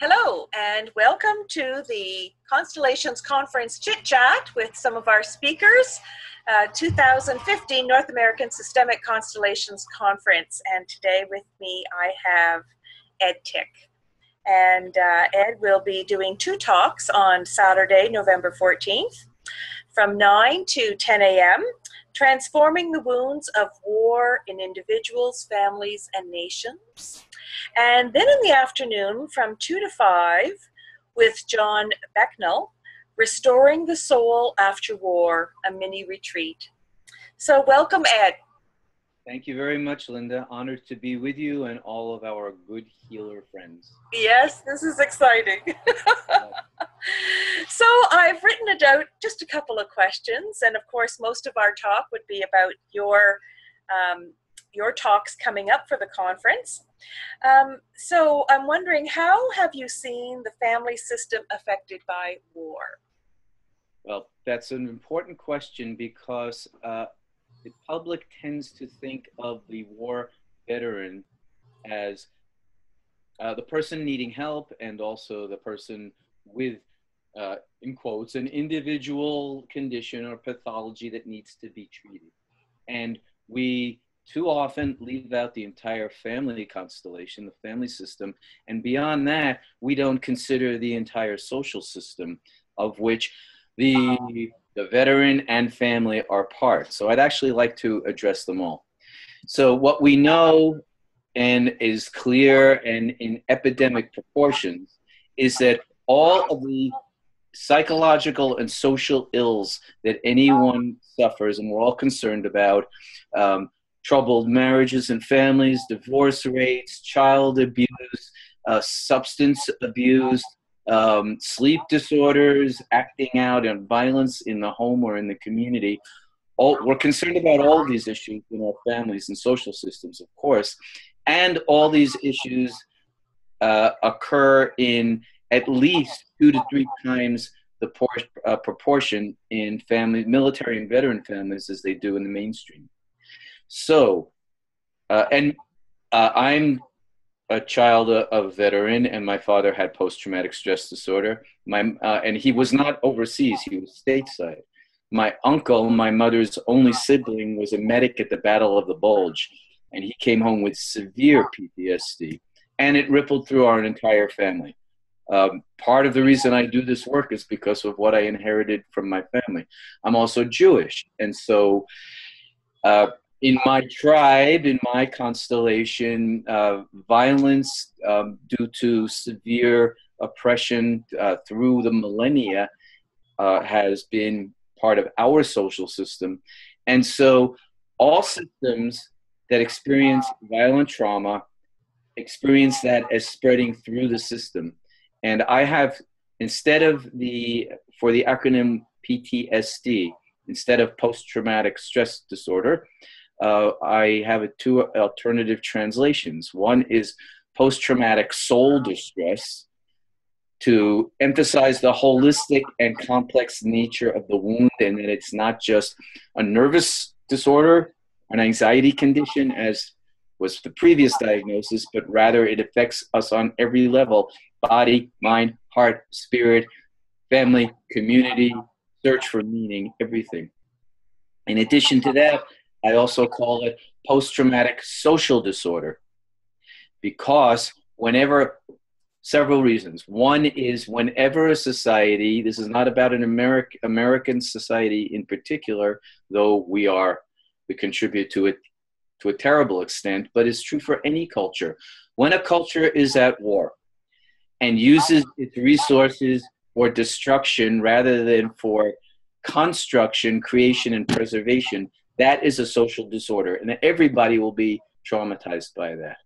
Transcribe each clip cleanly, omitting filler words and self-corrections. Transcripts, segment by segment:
Hello, and welcome to the Constellations Conference Chit Chat with some of our speakers, 2015 North American Systemic Constellations Conference. And today with me, I have Ed Tick. And Ed will be doing two talks on Saturday, November 14th, from 9 to 10 a.m., Transforming the Wounds of War in Individuals, Families, and Nations. And then in the afternoon from 2 to 5 with John Becknell, Restoring the Soul After War, a mini retreat. So welcome, Ed. Thank you very much, Linda. Honored to be with you and all of our good healer friends. Yes, this is exciting. So I've written out just a couple of questions, and of course most of our talk would be about your talks coming up for the conference. So I'm wondering, how have you seen the family system affected by war? Well, that's an important question because the public tends to think of the war veteran as the person needing help and also the person with, in quotes, an individual condition or pathology that needs to be treated. And we too often leave out the entire family constellation, the family system. And beyond that, we don't consider the entire social system, of which the veteran and family are part. So I'd actually like to address them all. So what we know and is clear and in epidemic proportions is that all of the psychological and social ills that anyone suffers, and we're all concerned about, troubled marriages and families, divorce rates, child abuse, substance abuse, sleep disorders, acting out and violence in the home or in the community. We're concerned about all of these issues in our families and social systems, of course. And all these issues occur in at least 2 to 3 times the proportion in family, military and veteran families as they do in the mainstream. So, I'm a child of a veteran, and my father had post-traumatic stress disorder. And he was not overseas; he was stateside. My uncle, my mother's only sibling, was a medic at the Battle of the Bulge, and he came home with severe PTSD, and it rippled through our entire family. Part of the reason I do this work is because of what I inherited from my family. I'm also Jewish, and so in my tribe, in my constellation, violence due to severe oppression through the millennia has been part of our social system. And so all systems that experience violent trauma experience that as spreading through the system. And I have, for the acronym PTSD, instead of post-traumatic stress disorder, I have 2 alternative translations. One is post-traumatic soul distress, to emphasize the holistic and complex nature of the wound, and that it's not just a nervous disorder, an anxiety condition, as was the previous diagnosis, but rather it affects us on every level: body, mind, heart, spirit, family, community, search for meaning, everything. In addition to that, I also call it post-traumatic social disorder, because several reasons. One is whenever a society, this is not about an American society in particular, though we contribute to it to a terrible extent, but it's true for any culture. When a culture is at war and uses its resources for destruction rather than for construction, creation, and preservation, that is a social disorder, and everybody will be traumatized by that.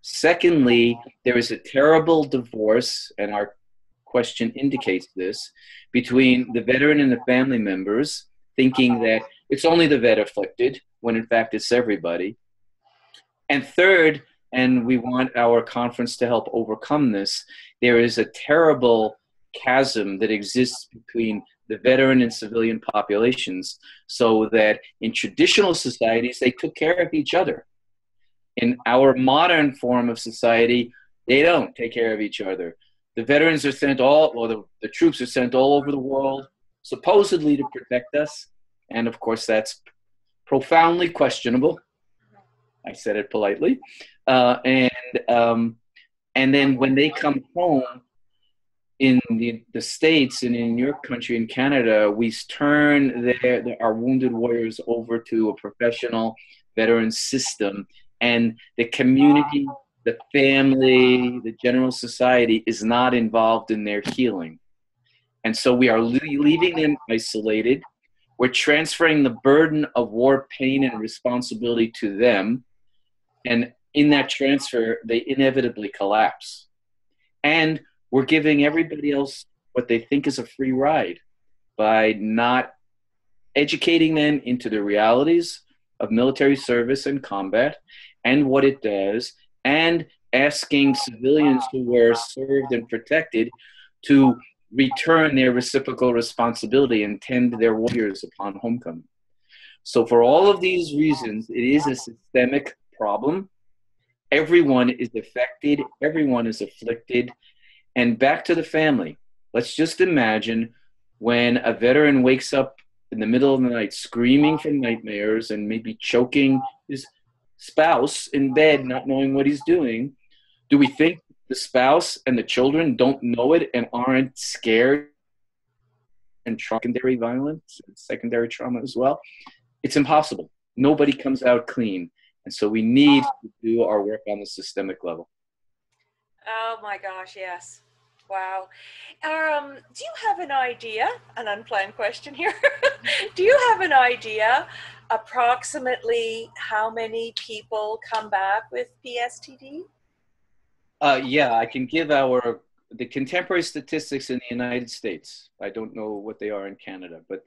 Secondly, there is a terrible divorce, and our question indicates this, between the veteran and the family members, thinking that it's only the vet afflicted, when in fact it's everybody. And third, and we want our conference to help overcome this, there is a terrible chasm that exists between the veteran and civilian populations, so that in traditional societies, they took care of each other. In our modern form of society, they don't take care of each other. The veterans are sent all, or the troops are sent all over the world, supposedly to protect us. And of course, that's profoundly questionable. I said it politely. And then when they come home in the States and in your country, in Canada, we turn our wounded warriors over to a professional veteran system. And the community, the family, the general society is not involved in their healing. And so we are leaving them isolated. We're transferring the burden of war pain and responsibility to them. And in that transfer, they inevitably collapse. And we're giving everybody else what they think is a free ride by not educating them into the realities of military service and combat and what it does, and asking civilians who were served and protected to return their reciprocal responsibility and tend their warriors upon homecoming. So for all of these reasons, it is a systemic problem. Everyone is affected, everyone is afflicted. And back to the family. Let's just imagine when a veteran wakes up in the middle of the night screaming from nightmares and maybe choking his spouse in bed, not knowing what he's doing. Do we think the spouse and the children don't know it and aren't scared and secondary violence, secondary trauma as well? It's impossible. Nobody comes out clean. And so we need to do our work on the systemic level. Oh my gosh, yes. Wow. Do you have an idea, an unplanned question here, do you have an idea approximately how many people come back with PSTD? Yeah, I can give the contemporary statistics in the United States. I don't know what they are in Canada, but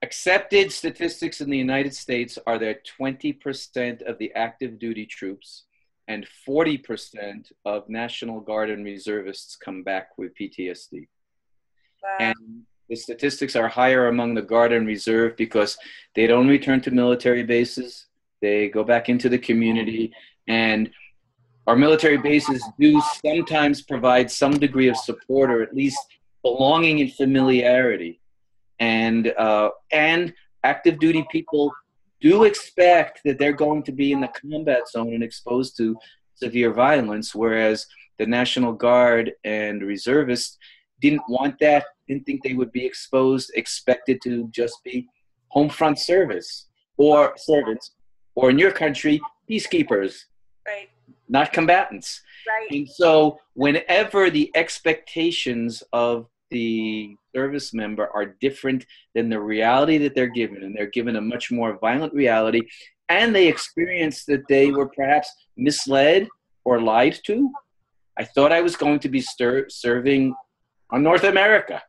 accepted statistics in the United States are that 20% of the active duty troops and 40% of National Guard and reservists come back with PTSD. Wow. And the statistics are higher among the Guard and Reserve because they don't return to military bases. They go back into the community, and our military bases do sometimes provide some degree of support or at least belonging and familiarity. And active duty people do expect that they're going to be in the combat zone and exposed to severe violence, whereas the National Guard and reservists didn't want that, didn't think they would be exposed, expected to just be home front service or servants, or in your country, peacekeepers, Right. not combatants. Right. And so whenever the expectations of the service member are different than the reality that they're given, and they're given a much more violent reality, and they experience that they were perhaps misled or lied to. I thought I was going to be serving on North America,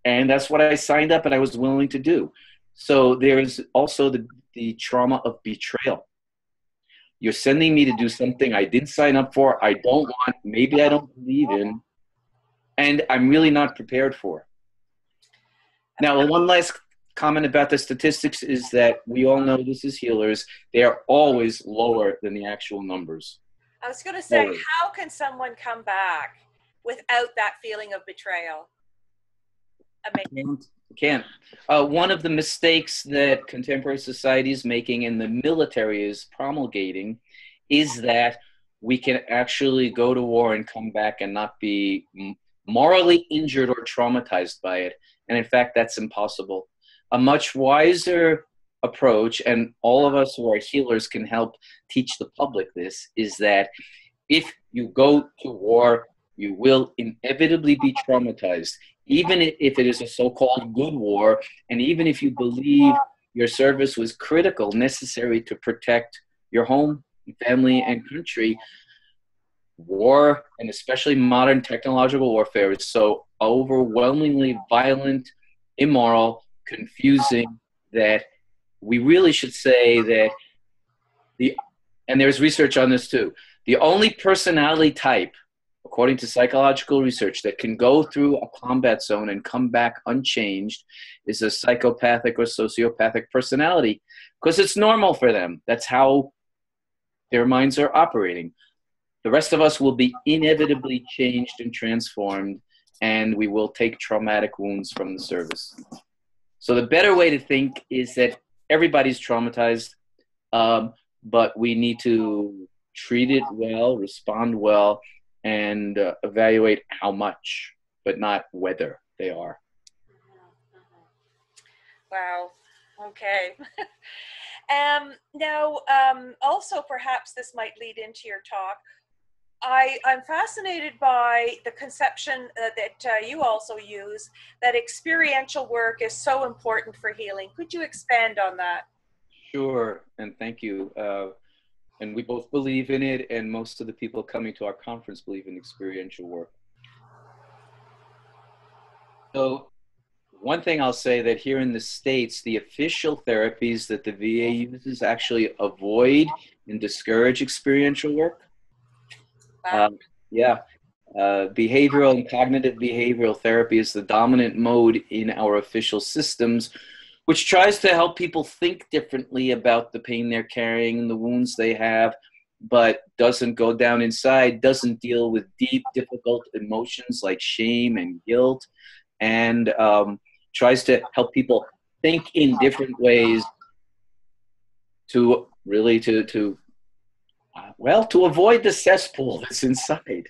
and that's what I signed up and I was willing to do. So there's also the trauma of betrayal. You're sending me to do something I didn't sign up for, I don't want, maybe I don't believe in, and I'm really not prepared for. Now, one last comment about the statistics is that we all know this as healers, they are always lower than the actual numbers. I was going to say, Always. how can someone come back without that feeling of betrayal? Amazing. Can't. One of the mistakes that contemporary society is making and the military is promulgating is that we can actually go to war and come back and not be morally injured or traumatized by it. And in fact, that's impossible. A much wiser approach, and all of us who are healers can help teach the public this, is that if you go to war, you will inevitably be traumatized, even if it is a so-called good war, and even if you believe your service was critical, necessary to protect your home, family, and country. War, and especially modern technological warfare, is so overwhelmingly violent, immoral, confusing, that we really should say that and there's research on this too, the only personality type, according to psychological research, that can go through a combat zone and come back unchanged is a psychopathic or sociopathic personality, because it's normal for them. That's how their minds are operating. the rest of us will be inevitably changed and transformed, and we will take traumatic wounds from the service. So the better way to think is that everybody's traumatized, but we need to treat it well, respond well, and evaluate how much, but not whether they are. Wow. Okay. Now, also perhaps this might lead into your talk. I'm fascinated by the conception that you also use, that experiential work is so important for healing. Could you expand on that? Sure, and thank you. And we both believe in it, and most of the people coming to our conference believe in experiential work. So one thing I'll say that here in the States, the official therapies that the VA uses actually avoid and discourage experiential work. Wow. Yeah. Behavioral and cognitive behavioral therapy is the dominant mode in our official systems, which tries to help people think differently about the pain they're carrying and the wounds they have, but doesn't go down inside, doesn't deal with deep, difficult emotions like shame and guilt, and tries to help people think in different ways to really to avoid the cesspool that's inside.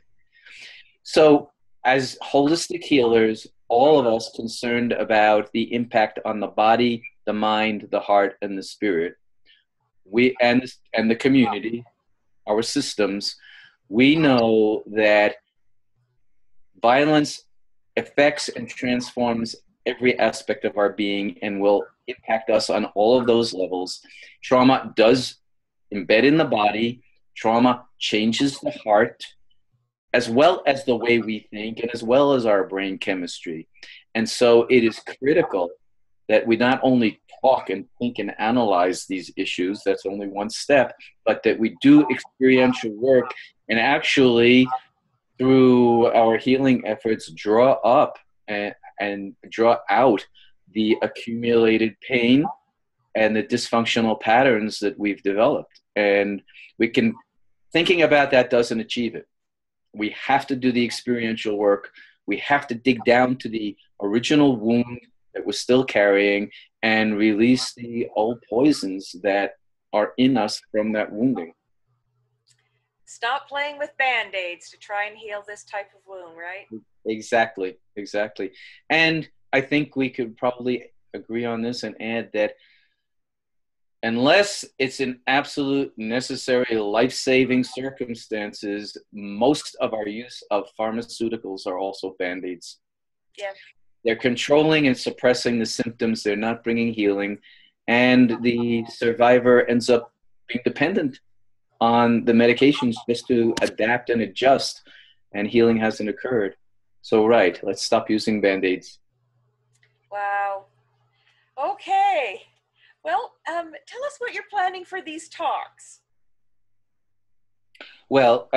So as holistic healers, all of us concerned about the impact on the body, the mind, the heart, and the spirit, we and the community, our systems, we know that violence affects and transforms every aspect of our being and will impact us on all of those levels. Trauma does embed in the body. Trauma changes the heart, as well as the way we think and as well as our brain chemistry. And so it is critical that we not only talk and think and analyze these issues, that's only one step, but that we do experiential work and actually, through our healing efforts, draw up and draw out the accumulated pain and the dysfunctional patterns that we've developed. And thinking about that doesn't achieve it. We have to do the experiential work. We have to dig down to the original wound that we're still carrying and release the old poisons that are in us from that wounding. Stop playing with Band-Aids to try and heal this type of wound, right? Exactly. And I think we could probably agree on this and add that unless it's an absolute necessary life-saving circumstances, most of our use of pharmaceuticals are also Band-Aids. Yeah. They're controlling and suppressing the symptoms. They're not bringing healing. And the survivor ends up being dependent on the medications just to adapt and adjust, and healing hasn't occurred. So, right, let's stop using Band-Aids. Wow. Okay. Well, tell us what you're planning for these talks. Well,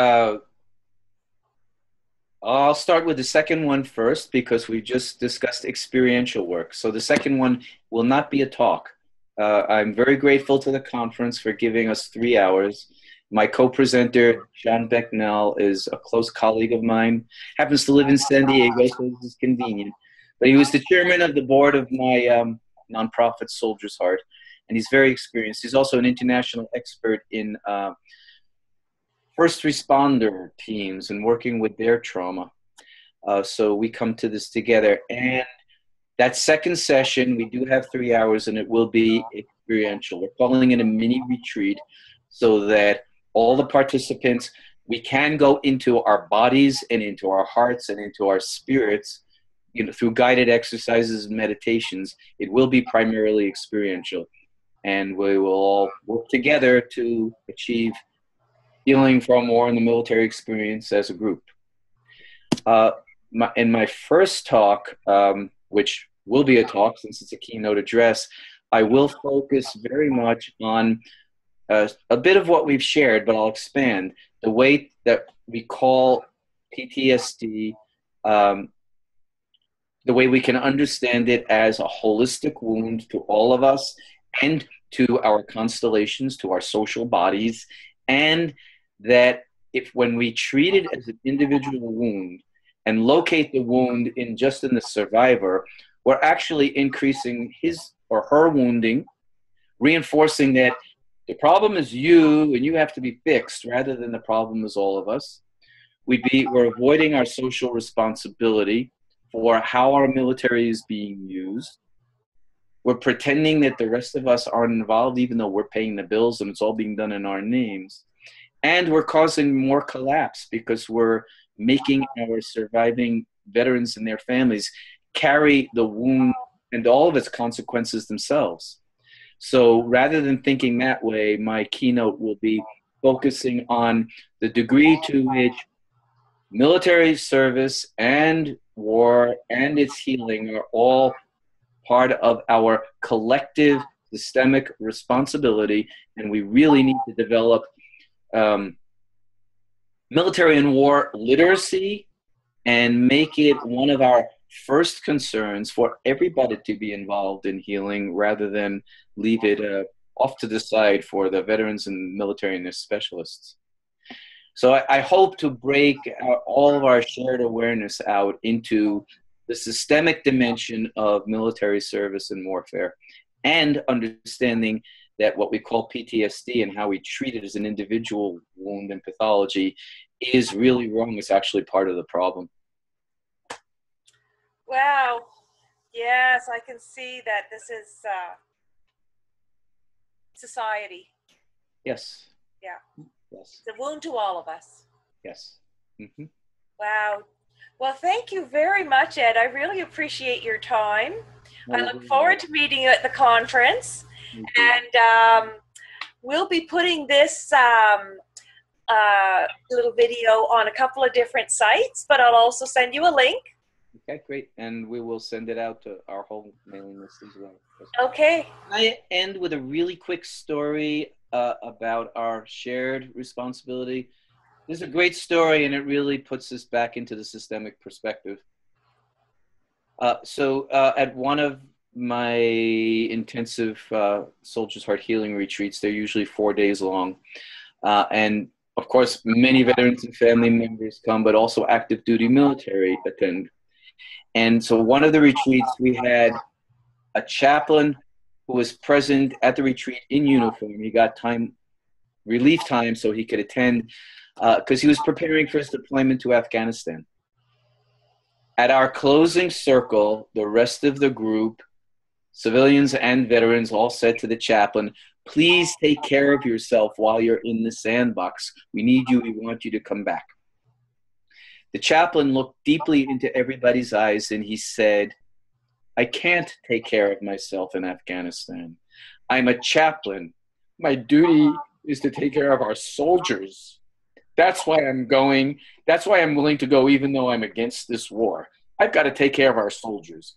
I'll start with the second one first because we just discussed experiential work. So the second one will not be a talk. I'm very grateful to the conference for giving us 3 hours. My co-presenter, John Becknell, is a close colleague of mine, happens to live in San Diego, so this is convenient. But he was the chairman of the board of my nonprofit Soldier's Heart, and he's very experienced. He's also an international expert in first responder teams and working with their trauma. So we come to this together. And that second session, we do have 3 hours, and it will be experiential. We're calling it a mini retreat so that all the participants, we can go into our bodies and into our hearts and into our spirits, through guided exercises and meditations. It will be primarily experiential. And we will all work together to achieve healing from war and the military experience as a group. In my first talk, which will be a talk since it's a keynote address, I will focus very much on a bit of what we've shared, but I'll expand. The way that we call PTSD, the way we can understand it as a holistic wound to all of us and to our constellations, to our social bodies, and that if when we treat it as an individual wound and locate the wound in just in the survivor, we're actually increasing his or her wounding, reinforcing that the problem is you and you have to be fixed rather than the problem is all of us. We're avoiding our social responsibility for how our military is being used. We're pretending that the rest of us aren't involved, even though we're paying the bills and it's all being done in our names. And we're causing more collapse because we're making our surviving veterans and their families carry the wound and all of its consequences themselves. So rather than thinking that way, my keynote will be focusing on the degree to which military service and war and its healing are all part of our collective systemic responsibility, and we really need to develop military and war literacy and make it one of our first concerns for everybody to be involved in healing rather than leave it off to the side for the veterans and military and their specialists. So I hope to break all of our shared awareness out into the systemic dimension of military service and warfare, and understanding that what we call PTSD and how we treat it as an individual wound and pathology is really wrong. It's actually part of the problem. Wow. Yes, I can see that this is society. Yes. Yeah. Yes. It's a wound to all of us. Yes. Mm-hmm. Wow. Well, thank you very much, Ed. I really appreciate your time. I look forward to meeting you at the conference. And we'll be putting this little video on a couple of different sites, but I'll also send you a link. Okay, great. And we will send it out to our whole mailing list as well. Okay. I end with a really quick story about our shared responsibility. This is a great story, and it really puts us back into the systemic perspective. So at one of my intensive Soldier's Heart healing retreats, they're usually 4 days long. And of course, many veterans and family members come, but also active duty military attend. And so one of the retreats, we had a chaplain who was present at the retreat in uniform. He got relief time so he could attend because he was preparing for his deployment to Afghanistan. At our closing circle, the rest of the group, civilians and veterans, all said to the chaplain, "Please take care of yourself while you're in the sandbox. We need you. We want you to come back." The chaplain looked deeply into everybody's eyes and he said, "I can't take care of myself in Afghanistan. I'm a chaplain. My duty is to take care of our soldiers. That's why I'm going. That's why I'm willing to go even though I'm against this war. I've got to take care of our soldiers.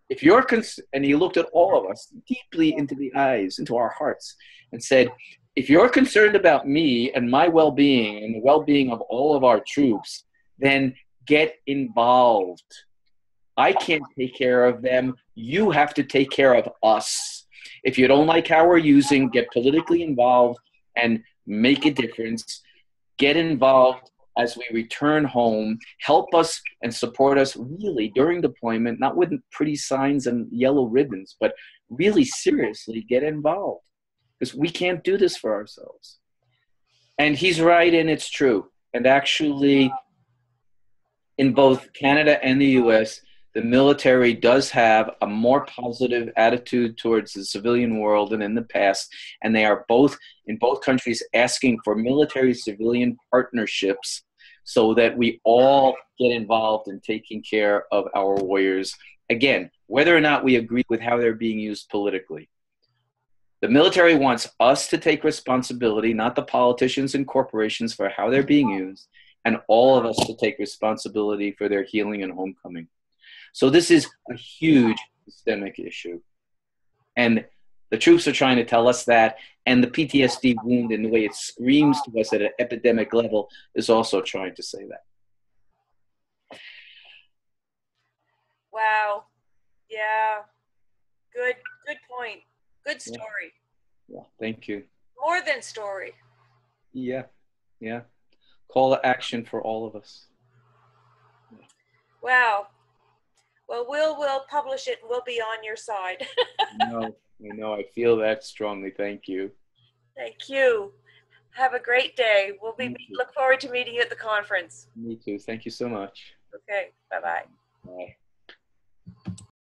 If you're and he looked at all of us deeply into the eyes, into our hearts, and said, if you're concerned about me and my well-being and the well-being of all of our troops, then get involved. I can't take care of them. You have to take care of us. If you don't like how we're using, get politically involved and make a difference. Get involved as we return home. Help us and support us really during deployment, not with pretty signs and yellow ribbons, but really seriously get involved because we can't do this for ourselves." And he's right, and it's true. And actually, in both Canada and the US, the military does have a more positive attitude towards the civilian world than in the past, and they are both, in both countries, asking for military-civilian partnerships so that we all get involved in taking care of our warriors. Again, whether or not we agree with how they're being used politically. The military wants us to take responsibility, not the politicians and corporations, for how they're being used, and all of us to take responsibility for their healing and homecoming. So this is a huge systemic issue. And the troops are trying to tell us that, and the PTSD wound and the way it screams to us at an epidemic level is also trying to say that. Wow. Yeah. Good point. Good story. Yeah, thank you. More than story. Yeah. call to action for all of us. Wow. Well, we'll publish it and we'll be on your side. I know, I feel that strongly. Thank you. Thank you. Have a great day. Me too. Look forward to meeting you at the conference. Me too. Thank you so much. Okay, bye-bye. Bye.